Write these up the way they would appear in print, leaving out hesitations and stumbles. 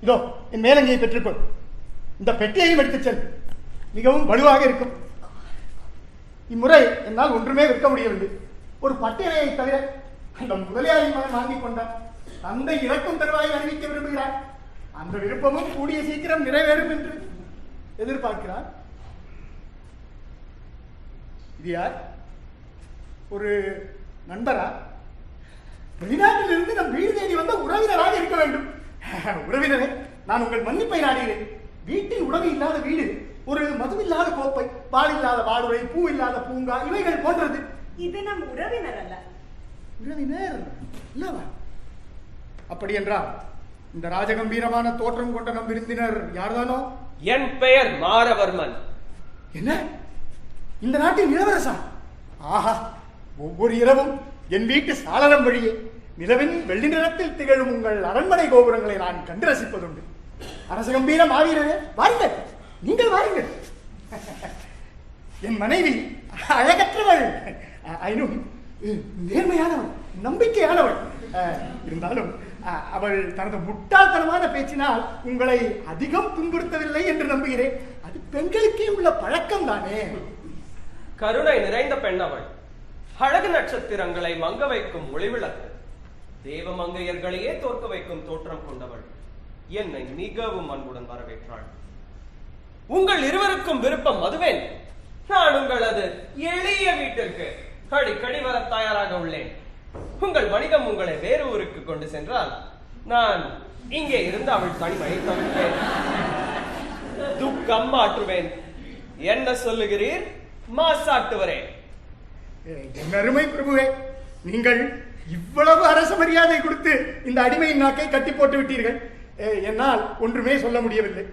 இதோ என் மேலங்கியை பெற்றுக்கொள். இந்த பெட்டியையும் எடுத்துச் செல். மிகவும் வலுவாக இருக்கும். இம்முறை என்னால் ஒன்றுமே விற்க முடியவில்லை. ஒரு பட்டியலையை தவிர அந்த முதலியாரின் மகன் வாங்கிக் கொண்டார். தந்தை இறக்கும் தருவாயை அறிவிக்க விரும்புகிறார். அந்த விருப்பமும் கூடிய சீக்கிரம் நிறைவேறும் என்று எதிர்பார்க்கிறார். இது யார்? ஒரு நண்பரா? வெளிநாட்டில் இருந்து நம் வீடு தேடி வந்த உறவினராக இருக்க வேண்டும். உறவினரே, நான் உங்கள் மன்னிப்பை நாடுகிறேன். வீட்டில் உணவு இல்லாத வீடு, ஒரு மதுவில்லாத கோப்பை, பால் இல்லாத வாடுரை, பூ இல்லாத பூங்கா, இவைகள் போன்றது. இது நம் உறவினர் அல்ல. உறவினர் இல்லவா? அப்படி என்றால் இந்த ராஜகம்பீரமான தோற்றம் கொண்ட நம் விருந்தினர் யார்தானோ? என் பெயர் மாரவர்மன். என்ன, இந்த நாட்டின் இளவரசா? ஆஹா, ஒவ்வொரு இரவும் என் வீட்டு சாளரம் வழியே நிலவின் வெள்ளி நிறத்தில் திகழும் உங்கள் அரண்மனை கோபுரங்களை நான் கண்டு ரசிப்பதுண்டு. அரசகம்பீர மாவீரரே, வாருங்கள், நீங்கள் வாருங்கள். என் மனைவி அழகற்றவள், நேர்மையானவள், நம்பிக்கையானவள். இருந்தாலும் அவள் தனது முட்டாள்தனமான பேச்சினால் உங்களை அதிகம் துன்புறுத்தவில்லை என்று நம்புகிறேன். அது பெண்களுக்கே உள்ள பழக்கம் தானே. கருணை நிறைந்த பெண் அவள். அழகு நட்சத்திரங்களை மங்க வைக்கும் ஒளிவிளக்கு, தேவ மங்கையர்களையே தோற்க வைக்கும் தோற்றம் கொண்டவள். என்னை மிகவும் அன்புடன் வரவேற்றாள். உங்கள் இருவருக்கும் விருப்பம் அதுவேன். நான் உங்களது எளிய வீட்டிற்கு அடிக்கடி வர தயாராக உள்ளேன். உங்கள் வணிகம் உங்களை வேறு ஊருக்கு கொண்டு சென்றால் நான் இங்கே இருந்து அவள் தனிமையை தவிர்ப்பேன், துக்கம் மாற்றுவேன். என்ன சொல்லுகிறீர் மாசாட்டுவரே? என் அருமை பிரபுவே, நீங்கள் இவ்வளவு அரச மரியாதை கொடுத்து இந்த அடிமையின் நாக்கை கட்டி போட்டு விட்டீர்கள். என்னால் ஒன்றுமே சொல்ல முடியவில்லை.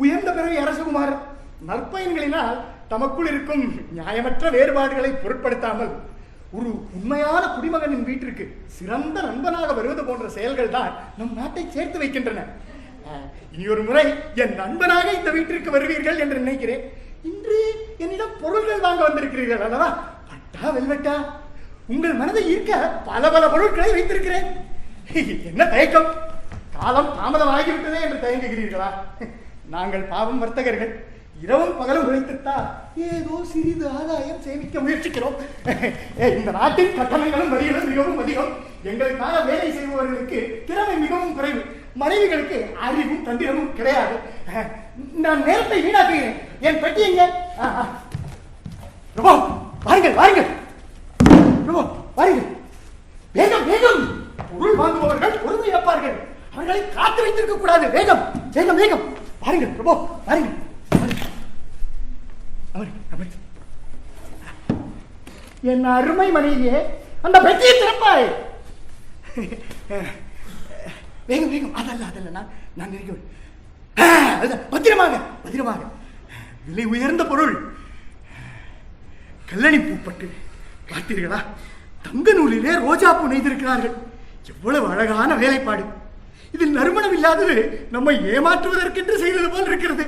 உயர்ந்த பிறவி அரசகுமாரர் நற்பயன்களினால் தமக்குள் இருக்கும் நியாயமற்ற வேறுபாடுகளை பொருட்படுத்தாமல் ஒரு உண்மையான குடிமகனின் வீட்டிற்கு சிறந்த நண்பனாக வருவது போன்ற செயல்கள் தான் நம் நாட்டை சேர்த்து வைக்கின்றன. இனி ஒரு முறை என் நண்பனாக இந்த வீட்டிற்கு வருவீர்கள் என்று நினைக்கிறேன். இன்று என்னிடம் பொருள்கள் வாங்க வந்திருக்கிறீர்கள் அல்லவா? பட்டா வெல்வெட்டா, உங்கள் மனதை ஈர்க்க பல பல பொருட்களை வைத்திருக்கிறேன். என்ன தயக்கம்? காலம் தாமதமாகிவிட்டதே என்று தயங்குகிறீர்களா? நாங்கள் பாவம் வர்த்தகர்கள், இரவும் பகலும் உழைத்துத்தான் ஏதோ சிறிது ஆதாயம் சேமிக்க முயற்சிக்கிறோம். இந்த நாட்டின் கட்டணங்களும் வரிகளும் மிகவும் அதிகம். எங்களுக்காக வேலை செய்பவர்களுக்கு திறமை மிகவும் குறைவு. மனைவிகளுக்கு அறிவும் தந்திரமும் கிடையாது. நான் நேரத்தை வீணாக்குகிறேன். என் பெட்டி எங்க? வாருங்கள் வாருங்கள் வாருங்கள், வேகம் வேகம். பொருள் வாங்குபவர்கள் பொறுமை இழப்பார்கள். அவர்களை காத்து வைத்திருக்க கூடாது. வேகம் வேகம் வேகம். வாருங்கள் பிரபு, வாருங்கள். என் அருமை மனைவியே, அந்த பெட்டியை திறப்பாய். வேகம் வேகம். அதல்ல நான் நினைக்கிறேன். பத்திரமாக பத்திரமாக. விலை உயர்ந்த பொருள், கல்லணி பூப்பட்டு பார்த்தீர்களா? தங்க நூலிலே ரோஜா பூ நெய்திருக்கிறார்கள். எவ்வளவு அழகான வேலைப்பாடு. இதில் நறுமணம் இல்லாதது நம்மை ஏமாற்றுவதற்கென்று செய்தது போல் இருக்கிறது.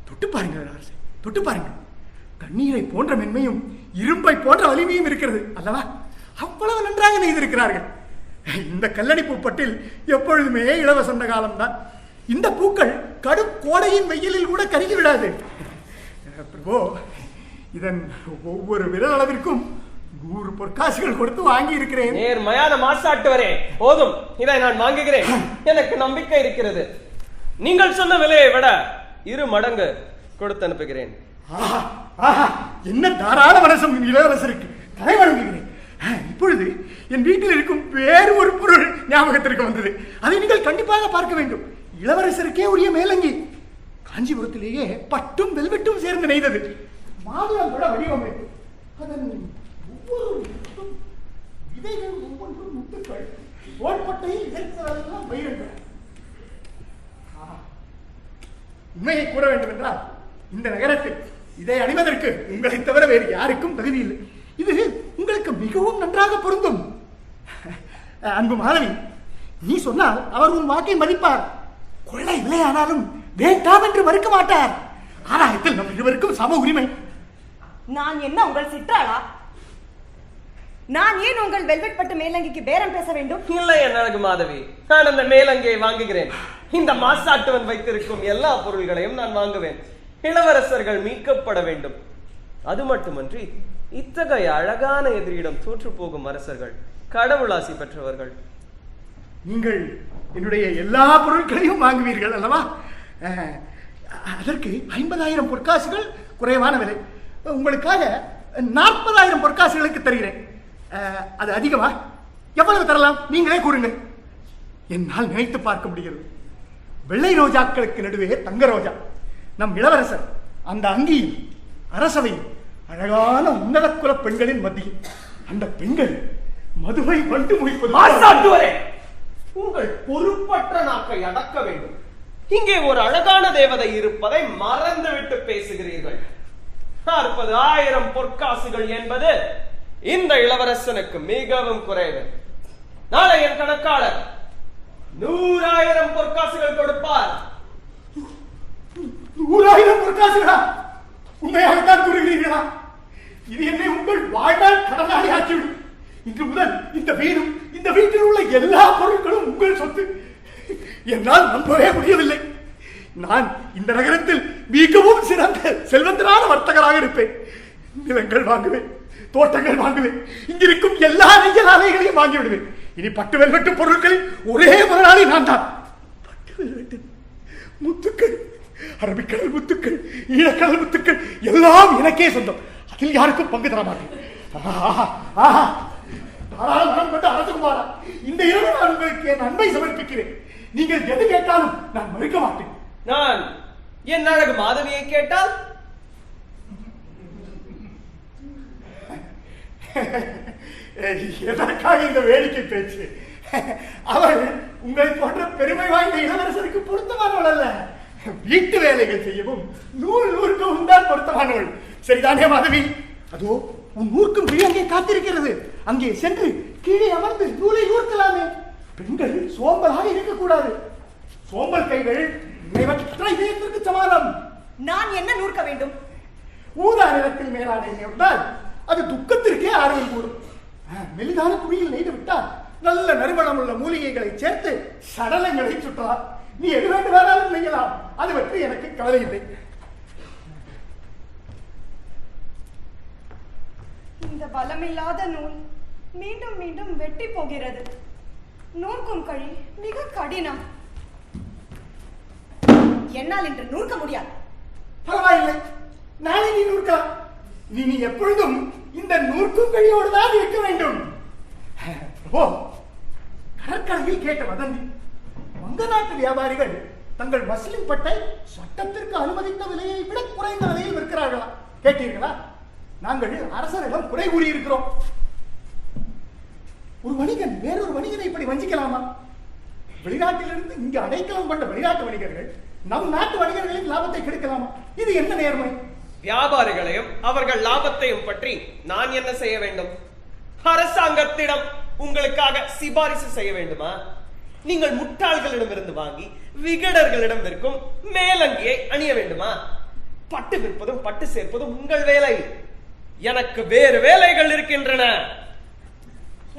தொட்டு பாருங்கள் அரசே, தொட்டு பாருங்கள். தண்ணீரை போன்ற மென்மையும் இரும்பை போன்ற வலிமையும் இருக்கிறது அல்லவா? அவ்வளவு நன்றாக நெய்திருக்கிறார்கள். இந்த கல்லணி பூப்பட்டில் எப்பொழுதுமே இலவசந்த காலம்தான். இந்த பூக்கள் கடும் கோடையின் வெயிலில் கூட கருகி விடாது. பிரபு, இதன் ஒவ்வொரு விரல் அளவிற்கும் 100 பொற்காசுகள் கொடுத்து வாங்கி இருக்கிறேன். நேர்மையான மாசாட்டுவரே, போதும், இதை நான் வாங்குகிறேன். எனக்கு நம்பிக்கை இருக்கிறது. நீங்கள் சொன்ன விலையை விட 2 மடங்கு கொடுத்து அனுப்புகிறேன். என்ன தாராள மனசம் இளவரசருக்கு. தலை வணங்குகிறேன். இப்பொழுது என் வீட்டில் இருக்கும் வேறு ஒரு பொருள் ஞாபகத்திற்கு வந்தது. அதை நீங்கள் கண்டிப்பாக பார்க்க வேண்டும். இளவரசருக்கே உரிய மேலங்கி, காஞ்சிபுரத்திலேயே பட்டும் வெல்வெட்டும் சேர்ந்து நெய்தது. மாதுளம் கூட வடிவமைப்பு. அதன் ஒவ்வொரு விதைகள் ஒவ்வொன்றும் முத்துக்கள், தோள்பட்டையில் இருக்கிறதெல்லாம் பயிர்கள். உண்மையை கூற வேண்டும் என்றால் இந்த நகரத்தில் இதை அணிவதற்கு உங்களை தவிர வேறு யாருக்கும் தகுதி இல்லை. இது உங்களுக்கு மிகவும் நன்றாக பொருந்தும். அன்பு மாணவி, நீ சொன்னால் அவர் உன் வாக்கை மதிப்பார். கொள்ளை விலையானாலும் வேண்டாம் என்று மறுக்க மாட்டார். ஆனாயத்தில் நம் இருவருக்கும் சம உரிமை. நான் என்ன உங்கள் சிற்றாளா? நான் ஏன் உங்கள் வெல்வெட் பட்டு மேலங்கிக்கு பேரம் பேச வேண்டும்? இல்லை என் அழகு மாதவி, நான் அந்த மேலங்கியை வாங்குகிறேன். இந்த மாசாட்டுவன் வைத்திருக்கும் எல்லா பொருள்களையும் நான் வாங்குவேன். இளவரசர்கள் மீட்கப்பட வேண்டும். அது மட்டுமன்றி இத்தகைய அழகான எதிரியிடம் தோற்று போகும் அரசர்கள் கடவுளாசி பெற்றவர்கள். நீங்கள் என்னுடைய எல்லா பொருட்களையும் வாங்குவீர்கள் அல்லவா? அதற்கு 50,000 பொற்காசுகள் குறைவான விலை. உங்களுக்காக 40,000 பொற்காசுகளுக்கு தருகிறேன். அது அதிகமா? எவ்வளவு தரலாம்? நீங்களே கூறுங்கள். என்னால் நினைத்து பார்க்க முடிகிறது. வெள்ளை ரோஜாக்களுக்கு நடுவே தங்க ரோஜா. நம் இளவரசர் அந்த அங்கியில் அரசவையில் அழகான உன்னத குல பெண்களின் மத்தியில் அந்த பெண்கள் மதுவை வண்டு முடிப்பது. உங்கள் பொறுப்பற்ற நாக்கை அடக்க வேண்டும். இங்கே ஒரு அழகான தேவதை இருப்பதை மறந்துவிட்டு பேசுகிறீர்கள். 40,000 பொற்காசுகள் என்பது இந்த இளவரசனுக்கு மிகவும் குறைவு. நாளை என் கணக்காளர் 100,000 பொற்காசுகள் கொடுப்பார். 100,000 பொற்காசுகளா? உண்மையாகத்தான் கூறுகிறீர்களா? இது என்னை உங்கள் வாழ்நாள் கடனாளி ஆக்கிவிடும். இன்று முதல் இந்த வீடும் இந்த வீட்டில் உள்ள எல்லா பொருட்களும் உங்கள் சொத்து. என்னால் நம்பவே முடியவில்லை. நான் இந்த நகரத்தில் மிகவும் சிறந்த செல்வந்தரான வர்த்தகராக இருப்பேன். நிலங்கள் வாங்குவேன், தோட்டங்கள் வாங்குவேன், இங்கிருக்கும் எல்லா நெஞ்சல் ஆலைகளையும் வாங்கிவிடுவேன். இனி பட்டு வெல்வெட்டு பொருட்களில் ஒரே முதலாளி நான் தான். பட்டு வெல்வெட்டு முத்துக்கள், அரபிக்கடல் முத்துக்கள், ஈழக்கடல் முத்துக்கள் எல்லாம் எனக்கே சொந்தம். அதில் யாருக்கும் பங்கு தர மாட்டேன். அரசகுமாரா, இந்த இரவு நான் உங்களுக்கு என் அன்பை சமர்ப்பிக்கிறேன். நீங்கள் எது கேட்டாலும் நான் மறுக்க மாட்டேன். நான் என் அழகு மாதவியை கேட்டால் எதற்காக இந்த வேடிக்கை பேச்சு? அவள் உங்களை போன்ற பெருமை வாய்ந்த இளவரசருக்கு பொருத்தமானவள் அல்ல. வீட்டு வேலைகள் செய்யவும் நூற்கவும் தான் பொருத்தமானவள். சரிதானே மாதவி? அதோ உன் நூற்கும் விழி அங்கே காத்திருக்கிறது. அங்கே சென்று கீழே அமர்ந்து நூலை நூற்கலாமே. பெண்கள் சோம்பலாக இருக்கக்கூடாது. சோம்பல் கைகள் நிறைவற்ற இதயத்திற்கு சமானம். நான் என்ன நூற்க வேண்டும்? ஊதா நிலத்தில் மேலாடை நெய்தால் அது துக்கத்திற்கே ஆர்வம் கூடும். மெலிதான துணியில் நெய்து விட்டால் நல்ல நறுமணம் உள்ள மூலிகைகளை சேர்த்து சடலங்களை சுற்றலாம். நீ எது வேண்டுமானாலும் நெய்யலாம். அது பற்றி எனக்கு கவலை இல்லை. இந்த பலமில்லாத நூல் மீண்டும் மீண்டும் வெட்டி போகிறது. நூற்கும் கழி மிக கடினம். என்னால் இன்று நூற்க முடியாது. பரவாயில்லை, நாளை நீ நூற்கலாம். நீ எப்பொழுதும் இந்த நூற்கும் கழியோடு தான் இருக்க வேண்டும். கடற்கரையில் கேட்ட வதந்தி. வங்க நாட்டு வியாபாரிகள் தங்கள் மஸ்லின் பட்டை சட்டத்திற்கு அனுமதித்த விலையை விட குறைந்த விலையில் விற்கிறார்களா? கேட்டீர்களா? நாங்கள் அரசரிடம் குறை கூறியிருக்கிறோம். ஒரு வணிகன் வேறொரு வணிகனை இப்படி வஞ்சிக்கலாமா? வெளிநாட்டிலிருந்து இங்கு அடைக்கலம் கொண்ட வெளிநாட்டு வணிகர்கள் நம் நாட்டு வணிகர்களின் லாபத்தை கெடுக்கலாமா? இது என்ன நேர்மை? வியாபாரிகளையும் அவர்கள் லாபத்தையும் பற்றி நான் என்ன செய்ய வேண்டும்? அரசாங்கத்திடம் உங்களுக்காக சிபாரிசு செய்ய வேண்டுமா? நீங்கள் முட்டாள்களிடமிருந்து வாங்கி விகடர்களிடம் விற்கும் மேலங்கியை அணிய வேண்டுமா? பட்டு விற்பதும் பட்டு சேர்ப்பதும் உங்கள் வேலை. எனக்கு வேறு வேலைகள் இருக்கின்றன.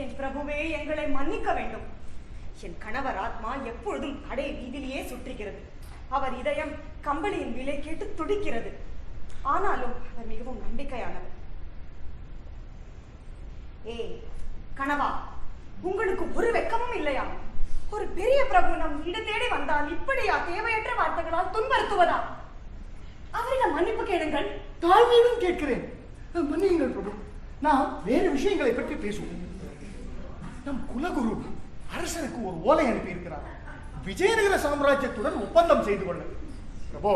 என் பிரபுவே, எங்களை மன்னிக்க வேண்டும். என் கணவர் ஆத்மா எப்பொழுதும் கடை வீதியிலேயே சுற்றுகிறது. அவர் இதயம் கம்பளியின் விலை கேட்டு துடிக்கிறது. ஆனாலும் அவர் மிகவும் நம்பிக்கையானவர். கணவா, உங்களுக்கு ஒரு வெட்கமும் இல்லையா? ஒரு பெரிய பிரபு நம் வீடு தேடி வந்தால் இப்படியா தேவையற்ற வார்த்தைகளால் துன்புறுத்துவதா? அவரிடம் மன்னிப்பு கேளுங்கள். தாழ்மையுடன் கேட்கிறேன், மன்னியுங்கள் பிரபு. நாம் வேறு விஷயங்களை பற்றி பேசுவோம். நம் குலகுரு அரசருக்கு ஒரு ஓலை அனுப்பி இருக்கிறார். விஜயநகர சாம்ராஜ்யத்துடன் ஒப்பந்தம் செய்து கொள்ள. பிரபு,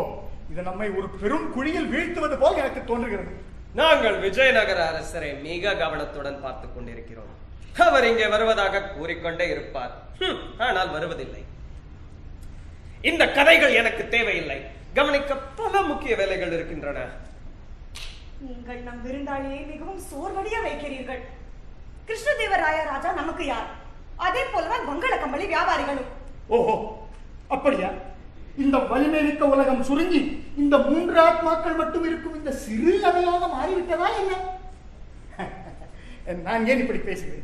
இது நம்மை ஒரு பெரும் குழியில் வீழ்த்துவது போல் எனக்கு தோன்றுகிறது. நாங்கள் விஜயநகர அரசரை மிக கவனத்துடன் பார்த்துக் கொண்டிருக்கிறோம். அவர் இங்கே வருவதாக கூறிக்கொண்டே இருப்பார், ஆனால் வருவதில்லை. இந்த கதைகள் எனக்கு தேவையில்லை. கவனிக்க பல முக்கிய வேலைகள் இருக்கின்றன. நீங்கள் நம் விருந்தாளியை மிகவும் சோர்வடைய வைக்கிறீர்கள். கிருஷ்ணதேவராய ராஜா நமக்கு யார்? அதே போலதான் வங்கள கம்பளி வியாபாரிகளும். ஓஹோ, அப்படியா? இந்த வலிமை மிக்க உலகம் சுருங்கி இந்த 3 ஆத்மாக்கள் மட்டும் இருக்கும் இந்த சிறு அவையாக மாறிவிட்டதா என்ன? நான் ஏன் இப்படி பேசுகிறேன்?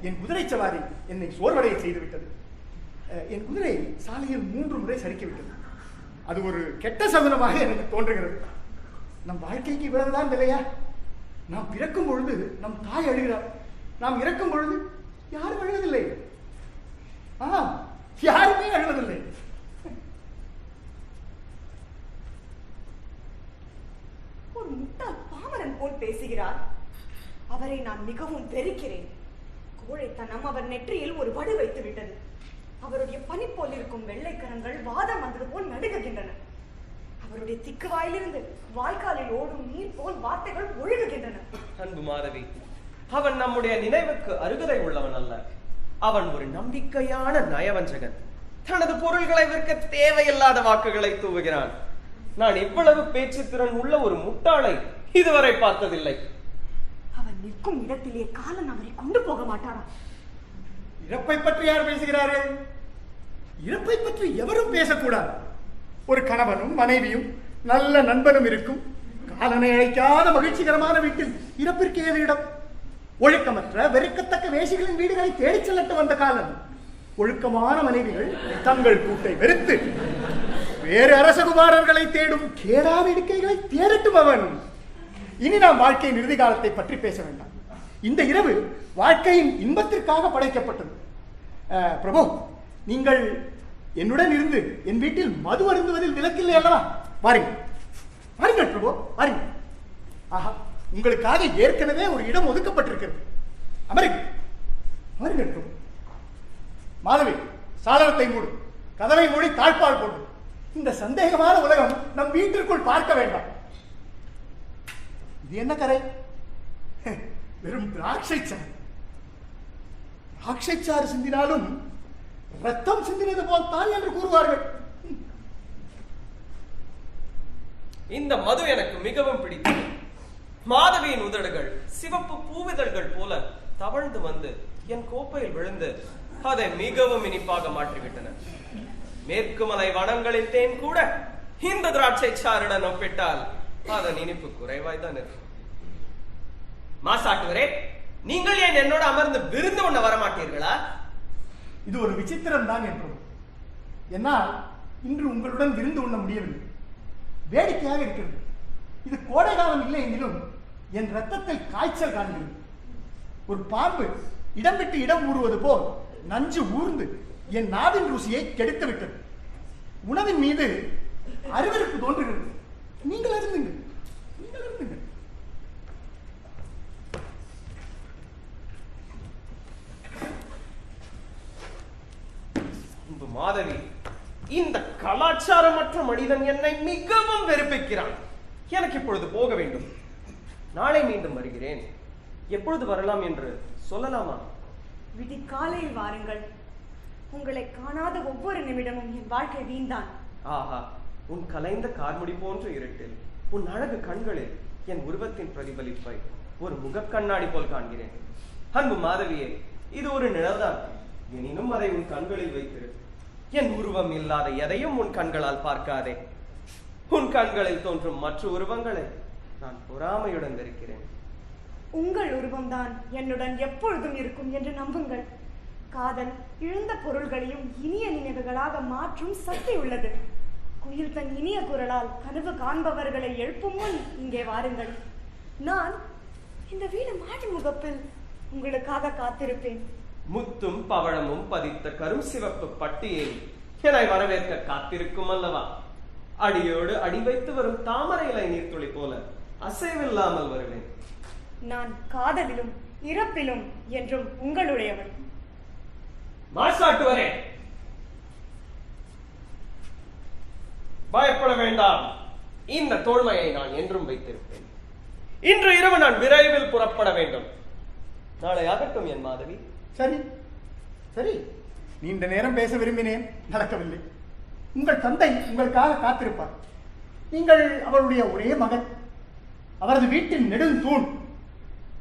என் குதிரை சவாரி என்னை சோர்வடைய செய்து விட்டது. என் குதிரை சாலையில் 3 முறை சறுக்கிவிட்டது. அது ஒரு கெட்ட சகுனமாக எனக்கு தோன்றுகிறது. நம் வாழ்க்கைக்கு இவ்வளவுதான் இல்லையா? நாம் பிறக்கும் பொழுது நம் தாய் அழுகிறார், நாம் இறக்கும் பொழுது யாரும் அழுவதில்லை. யாருமே அழுவதில்லை. ஒரு முட்டாள் பாமரன் போல் பேசுகிறார். அவரை நான் மிகவும் வெறுக்கிறேன். கோழைத்தனம் அவர் நெற்றியில் ஒரு வடு வைத்து விட்டது. அவருடைய பனி போல் இருக்கும் வெள்ளைக்கரங்கள் வாதம் வந்தது போல் நடுங்குகின்றன. அவருடைய திக்கு வாயிலிருந்து வாய்க்காலில் ஓடும் நீர் போல் வார்த்தைகள் ஒழுகுகின்றன. அன்பு மாதவி, அவன் நம்முடைய நினைவுக்கு அருகதை உள்ளவன் அல்ல. அவன் ஒரு நம்பிக்கையான நயவஞ்சகன். தனது பொருள்களை விற்க தேவையில்லாத வாக்குகளை தூவுகிறான். நான் இவ்வளவு பேச்சு திறன் உள்ள ஒரு முட்டாளை இதுவரை பார்த்ததில்லை. அவன் நிற்கும் இடத்திலே காலன் அவரை கொண்டு போக மாட்டாரா? இறப்பை பற்றி யார் பேசுகிறார்கள்? இறப்பை பற்றி எவரும் பேசக்கூடாது. ஒரு கணவனும் மனைவியும் நல்ல நண்பனும் இருக்கும் காலனை அழைக்காத மகிழ்ச்சிகரமான வீட்டில் இறப்பிற்கு ஏது இடம்? ஒழுக்கமற்ற வெறுக்கத்தக்க வேசிகளின் வீடுகளை தேடிச் செல்லட்டு வந்த காலன் ஒழுக்கமான மனைவிகள் தங்கள் கூட்டை வெறுத்து வேறு அரசகுமாரர்களை தேடும் கேடா வேடிக்கைகளை தேடட்டும் அவன். இனி நாம் வாழ்க்கையின் இறுதி காலத்தை பற்றி பேச வேண்டாம். இந்த இரவு வாழ்க்கையின் இன்பத்திற்காக படைக்கப்பட்டது. பிரபு, நீங்கள் என்னுடன் இருந்து என் வீட்டில் மது அருந்துவதில் விலக்கில்லை அல்லவா? வாருங்கள் வாருங்கள் பிரபு, வாருங்கள். ஆஹா, உங்களுக்காக ஏற்கனவே ஒரு இடம் ஒதுக்கப்பட்டிருக்கிறது. அமருங்கள், வாருங்கள் பிரபு. மாதவி, சாளரத்தை மூடு, கதவை மூடி தாழ்பால் போடு. இந்த சந்தேகமான உலகம் நம் வீட்டிற்குள் பார்க்க வேண்டாம். இது என்ன கரை? வெறும் திராட்சை சாறு. திராட்சை சாறு சிந்தினாலும் ரத்தம் சிந்தினது போல் தான் என்று கூறுவார்கள். இந்த மது எனக்கு மிகவும் பிடித்தது. மாதவியின் உதடுகள் சிவப்பு பூவிதழ்கள் போல தவழ்ந்து வந்து என் கோப்பையில் விழுந்து அதை மிகவும் இனிப்பாக மாற்றிவிட்டன. மேற்கு மலை வனங்களின் தேன் கூட இந்த திராட்சை சாறுடன் ஒப்பிட்டால் அதன் இனிப்பு குறைவாய்தான் இருக்கும். மாசாட்டுவரே, நீங்கள் ஏன் என்னோட அமர்ந்து விருந்து உண்ண வரமாட்டீர்களா? இது ஒரு விசித்திரம் தான் என்றும். என்னால் இன்று உங்களுடன் விருந்து உண்ண முடியவில்லை. வேடிக்கையாக இருக்கிறது. இது கோடை காலம் இல்லை எனினும் என் ரத்தத்தில் காய்ச்சல் காண்கிறது. ஒரு பாம்பு இடம் விட்டு இடம் ஊறுவது போல் நஞ்சு ஊர்ந்து என் நாவின் ருசியை கெடுத்து விட்டது. உணவின் மீது அருவருப்பு தோன்றுகிறது. நீங்கள் அருந்துங்கள், நீங்கள் அருந்துங்கள். மாதவி, இந்த கலாச்சாரமற்ற மனிதன் என்னை மிகவும் வெறுப்பிக்கிறான். எனக்கு இப்பொழுது போக வேண்டும். நாளை மீண்டும் வருகிறேன். எப்பொழுது வரலாம் என்று சொல்லலாமா? விடிகாலையில் வாருங்கள். உங்களை காணாத ஒவ்வொரு நிமிடமும் என் வாழ்க்கை வீண்தான். ஆஹா, உன் கலைந்த கார்முடி போன்ற இருட்டில் உன் அழகு கண்களில் என் உருவத்தின் பிரதிபலிப்பை ஒரு முகக் கண்ணாடி போல் காண்கிறேன். அன்பு மாதவியே, இது ஒரு நிழல்தான். எனினும் அதை உன் கண்களில் வைத்திரு. என் உருவம் இல்லாத எதையும் உன் கண்களால் பார்க்காதே. உன் கண்களில் தோன்றும் மற்ற உருவங்களை நான் பொறாமையுடன் இருக்கிறேன். உங்கள் உருவம்தான் என்னுடன் எப்பொழுதும் இருக்கும் என்று நம்புங்கள். காதல் இழந்த பொருள்களையும் இனிய நினைவுகளாக மாற்றும் சக்தி உள்ளது. குயில் தன் இனிய குரலால் கனவு காண்பவர்களை எழுப்பும் முன் இங்கே வாருங்கள். நான் இந்த வீடு மாடி முகப்பில் உங்களுக்காக காத்திருப்பேன். முத்தும் பவழமும் பதித்த கரும் சிவப்பு பட்டியை என்னை வரவேற்க காத்திருக்கும் அல்லவா? அடியோடு அடி வைத்து வரும் தாமரை இலை நீர்த்துளி போல அசைவில்லாமல் வருவேன். நான் காதலிலும் இறப்பிலும் என்றும் உங்களுடையவன். மாசாட்டுவரே, பயப்பட வேண்டாம். இந்த தோழ்மையை நான் என்றும் வைத்திருப்பேன். இன்று இரவு நான் விரைவில் புறப்பட வேண்டும். நாளை ஆகட்டும் என் மாதவி. சரி சரி, நீண்ட நேரம் பேச விரும்பினேன், நடக்கவில்லை. உங்கள் தந்தை உங்களுக்காக காத்திருப்பார். நீங்கள் அவருடைய ஒரே மகன், அவரது வீட்டின் நெடுந்தூண்,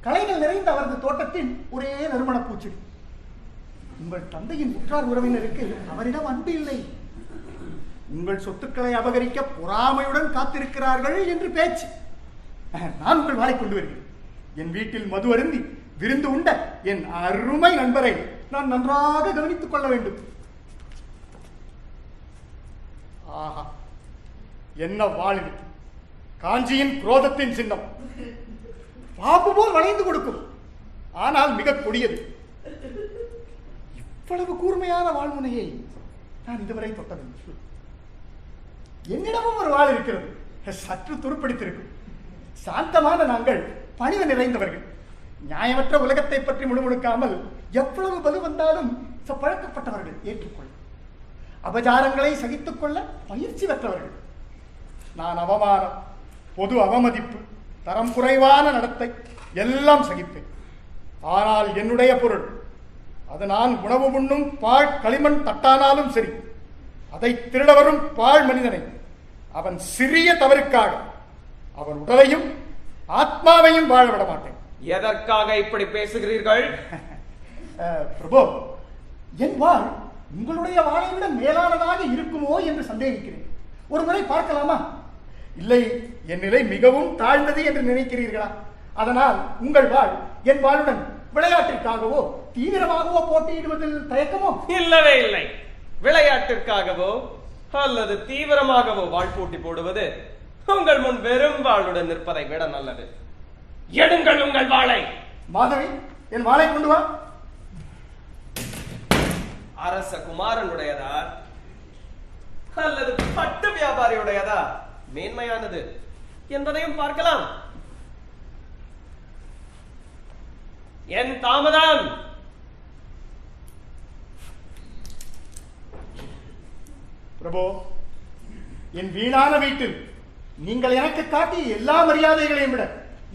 கலைகள் நிறைந்த அவரது தோட்டத்தின் ஒரே நறுமண பூச்செடி. உங்கள் தந்தையின் உற்றார் உறவினருக்கு அவரிடம் அன்பு இல்லை. உங்கள் சொத்துக்களை அபகரிக்க பொறாமையுடன் காத்திருக்கிறார்கள் என்று பேச்சு. நான் உங்கள் வாளை கொண்டு வருகிறேன். என் வீட்டில் மது அருந்தி விருந்து உண்ட என் அருமை நண்பரை நான் நன்றாக கவனித்துக் கொள்ள வேண்டும். ஆஹா, என்ன வாழ் இது! காஞ்சியின் குரோதத்தின் சின்னம். பாம்பு போல் வளைந்து கொடுக்கும், ஆனால் மிக கொடியது. இவ்வளவு கூர்மையான வாழ்முனையை நான் இதுவரை தொட்டதில்லை. என்னிடமும் ஒரு வாழ் இருக்கிறது, சற்று துருப்பிடித்திருக்கும். சாந்தமான நாங்கள் பணிவு நிறைந்தவர்கள். நியாயமற்ற உலகத்தை பற்றி முழுமுழுக்காமல் எவ்வளவு பலு வந்தாலும் பழக்கப்பட்டவர்கள், ஏற்றுக்கொள்ள அபச்சாரங்களை சகித்துக் கொள்ள பயிற்சி பெற்றவர்கள். நான் அவமானம், பொது அவமதிப்பு, தரம் குறைவான நடத்தை எல்லாம் சகிப்பேன். ஆனால் என்னுடைய பொருள், அது நான் உணவு உண்ணும் பாழ் களிமண் தட்டானாலும் சரி, அதை திருட வரும் பாழ் மனிதனை அவன் சிறிய தவறுக்காக அவன் உடலையும் ஆத்மாவையும் வாழ விட மாட்டேன். எதற்காக இப்படி பேசுகிறீர்கள்? பிரபு, என் வாழ் உங்களுடைய வாளை விட மேலானதாக இருக்குமோ என்று சந்தேகிக்கிறேன். ஒரு முறை பார்க்கலாமா? இல்லை, என் நிலை மிகவும் தாழ்ந்தது என்று நினைக்கிறீர்களா? அதனால் உங்கள் வாழ் என் வாளுடன் விளையாட்டிற்காகவோ தீவிரமாகவோ போட்டியிடுவதில் தயக்கமோ? இல்லவே இல்லை. விளையாட்டிற்காகவோ அல்லது தீவிரமாகவோ வாழ் போட்டி போடுவது உங்கள் முன் வெறும் வாளுடன் நிற்பதை விட நல்லது. எடுங்கள் உங்கள் வாளை. மாதவி, என் வாளை கொண்டு வா. அரச குமாரனுடையதா அல்லது பட்டு வியாபாரியுடையதா மேன்மையானது என்பதையும் பார்க்கலாம். என் தாமதம். பிரபு, என் வீணான வீட்டில் நீங்கள் எனக்கு காட்டிய எல்லா மரியாதைகளையும் விட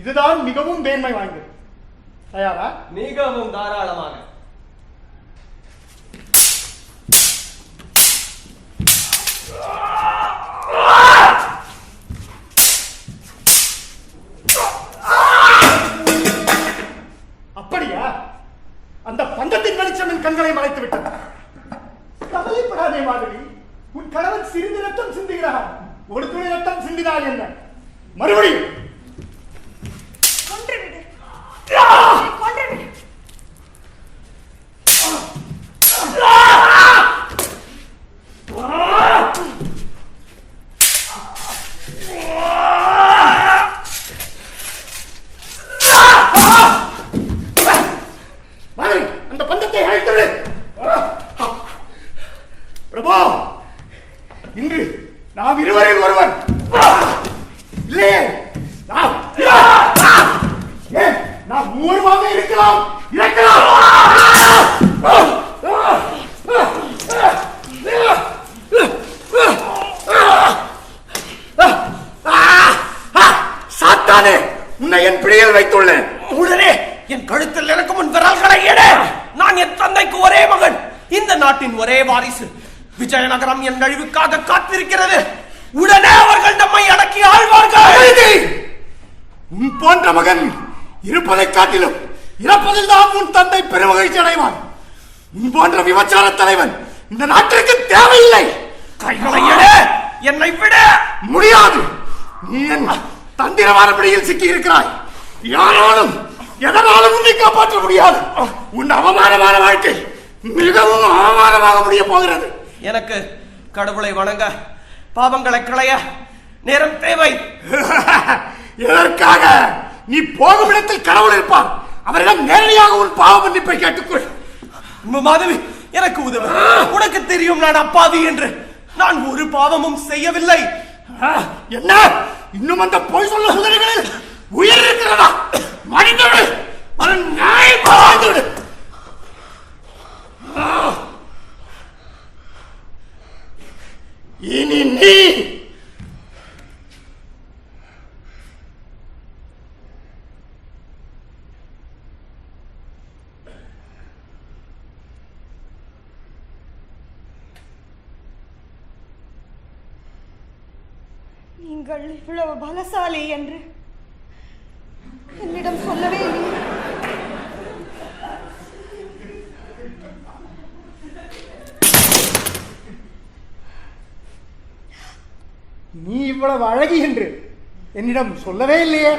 இதுதான் மிகவும் மேன்மை வாய்ந்தது. தயாரா? மிகவும் தாராளமாக. அப்படியா? அந்த பந்தத்தின் வெளிச்சம் என் கண்களை மறைத்து விட்டது. கவலைப்படாதே மாதவி, உன் கணவன் சிறிது ரத்தம் சிந்துகிறார். ஒரு துணி ரத்தம் சிந்தினால் என்ன? மறுபடியும் கொன்றுவிடு, கொன்றுவிடு. அந்த பந்தத்தை அழைத்துவிடு. பிரபு, இன்று நாம் இருவரில் ஒருவன். இல்லையே, நாம் மூவருமாக இருக்கலாம். சாத்தானே, உன்னை என் பிடியில் வைத்துள்ளேன். உடனே என் கழுத்தில் எனக்கு முன் விரல்களை எடு. நான் என் தந்தைக்கு ஒரே மகன், இந்த நாட்டின் ஒரே வாரிசு. விஜயநகரம் என் அழிவுக்காக காத்திருக்கிறது. உடனே அவர்கள் நம்மை அடக்கி ஆழ்வார்கள். உன் போன்ற மகன் இருப்பதை காட்டிலும் இறப்பதில் தான் உன் தந்தை பெருமகிழ்ச்சி அடைவான். உன் போன்ற விபச்சார தலைவன் இந்த நாட்டிற்கு தேவையில்லை. கைகளை எடு, என்னை விட முடியாது. நீ என் தந்திரமான பிடியில் சிக்கி இருக்கிறாய். யாராலும் எதனாலும் உன்னை காப்பாற்ற முடியாது. உன் அவமானமான வாழ்க்கை மிகவும் அவமானமாக முடிய போகிறது. எனக்கு கடவுளை வணங்க, பாவங்களை களைய நேரம் தேவை. எதற்காக? நீ போகும் இடத்தில் கடவுள் இருப்பார். அவரிடம் நேரடியாக உன் பாவ மன்னிப்பை கேட்டுக்கொள். மாதவி, எனக்கு உதவு. உனக்கு தெரியும் நான் அப்பாவி என்று. நான் ஒரு பாவமும் செய்யவில்லை. என்ன? இன்னும் அந்த பொய் சொல்ல சுதனைகளில் உயிர் இருக்கிறதா? மனிதனே, அவன் நியாயமாக வாழ்ந்துவிடு. இனி நீ நீங்கள் இவ்வளவு பலசாலி என்று என்னிடம் சொல்லவே இல்லை. நீ இவ்வளவு அழகி என்று என்னிடம் சொல்லவே இல்லையே.